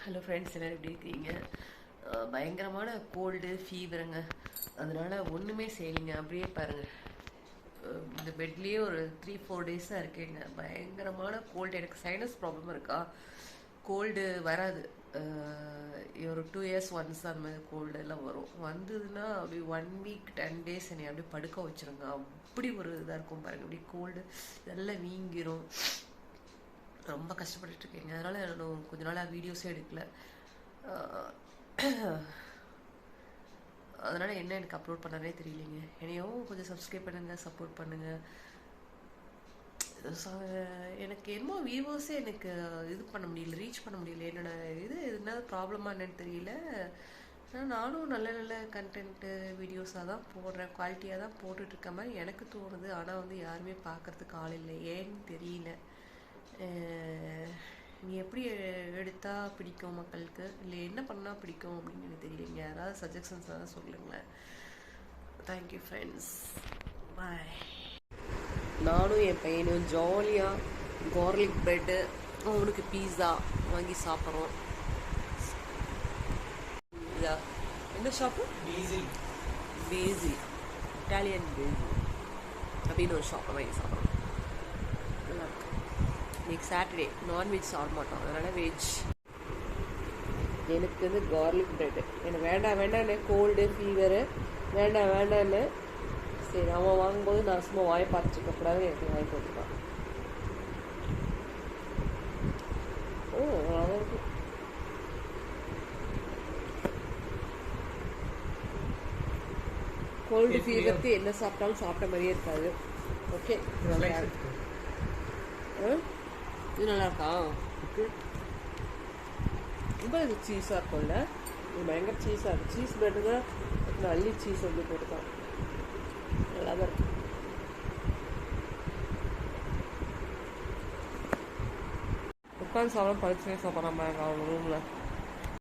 Hello friends, எல்லோரும் எப்படி இருக்கீங்க? பயங்கரமான கோல்டு ஃபீவருங்க. அதனால் ஒன்றுமே செய்யலைங்க. அப்படியே பாருங்கள், இந்த பெட்லேயே ஒரு 3-4 டேஸாக இருக்கேங்க. பயங்கரமான கோல்டு. எனக்கு சைனஸ் ப்ராப்ளம் இருக்கா. கோல்டு வராது, ஒரு 2 இயர்ஸ் ஒன்ஸ் அந்த மாதிரி கோல்டு எல்லாம் வரும். வந்ததுன்னா அப்படி 1 வீக் 10 டேஸ் என்னை அப்படியே படுக்க வச்சுருங்க. அப்படி ஒரு இதாக இருக்கும் பாருங்கள். அப்படி கோல்டு இதெல்லாம் வீங்கிரும். ரொம்ப கஷ்டப்பட்டுட்டு இருக்கேங்க. அதனால் நான் கொஞ்ச நாளாக வீடியோஸே எடுக்கல. அதனால் என்ன எனக்கு அப்லோட் பண்ணாலே தெரியலைங்க. என்னையும் கொஞ்சம் சப்ஸ்கிரைப் பண்ணுங்கள், சப்போர்ட் பண்ணுங்கள். எனக்கு என்னமோ வியூவர்ஸே எனக்கு இது பண்ண முடியல, ரீச் பண்ண முடியல. என்னோட என்ன ப்ராப்ளமாக என்னன்னு தெரியல. நானும் நல்ல நல்ல கண்டென்ட்டு வீடியோஸாக தான் போடுறேன், குவாலிட்டியாக தான் போட்டுட்ருக்க மாதிரி எனக்கு தோணுது. ஆனால் யாருமே பார்க்குறதுக்கு ஆள் இல்லை, ஏன்னு தெரியல. நீ எப்படி எடுத்தால் பிடிக்கும் மக்களுக்கு, இல்லை என்ன பண்ணால் பிடிக்கும் அப்படின்னு எனக்கு தெரியலைங்க. யாராவது சஜஷன்ஸ் தான் சொல்லுங்களேன். தேங்க்யூ ஃப்ரெண்ட்ஸ், பாய். நானும் என் பையனும் ஜாலியாக கார்லிக் ப்ரெட்டு, அவனுக்கு பீஸா வாங்கி சாப்பிட்றோம். என்ன ஷாப்பு? பேசி, இட்டாலியன் பேசி அப்படின்னு ஒரு ஷாப்பை வாங்கி சாப்பிட்றோம். நல்லாயிருக்கு. இன்னைக்கு சாட்டர்டே, நான்வெஜ் சாப்பிட மாட்டோம், அதனால் வெஜ். எனக்கு கார்லிக் ப்ரெட்டு எனக்கு வேண்டாம், கோல்டு ஃபீவரு வேண்டான்னு. சரி, அவன் வாங்கும்போது நான் சும்மா வாயை பார்த்துருக்கக்கூடாது, எனக்கு வாங்கி கொடுத்துட்டான். நல்லா இருக்கு. கோல்டு ஃபீவருக்கு என்ன சாப்பிட்டாலும் சாப்பிட்ட மாதிரியே இருக்காது. ஓகே, இது நல்லா இருக்கா? ரொம்ப இது சீஸாக இருக்கும்ல, இது பயங்கர சீஸாக இருக்குது. சீஸ் ப்ரெட்டு தான் அள்ளி சீஸ் வந்து போட்டுருக்கான். நல்லா தான் இருக்கு. உட்காந்து சாப்பிட பறிச்சு சாப்பிட்ற மாதிரி இருக்கா அவங்க ரூமில்.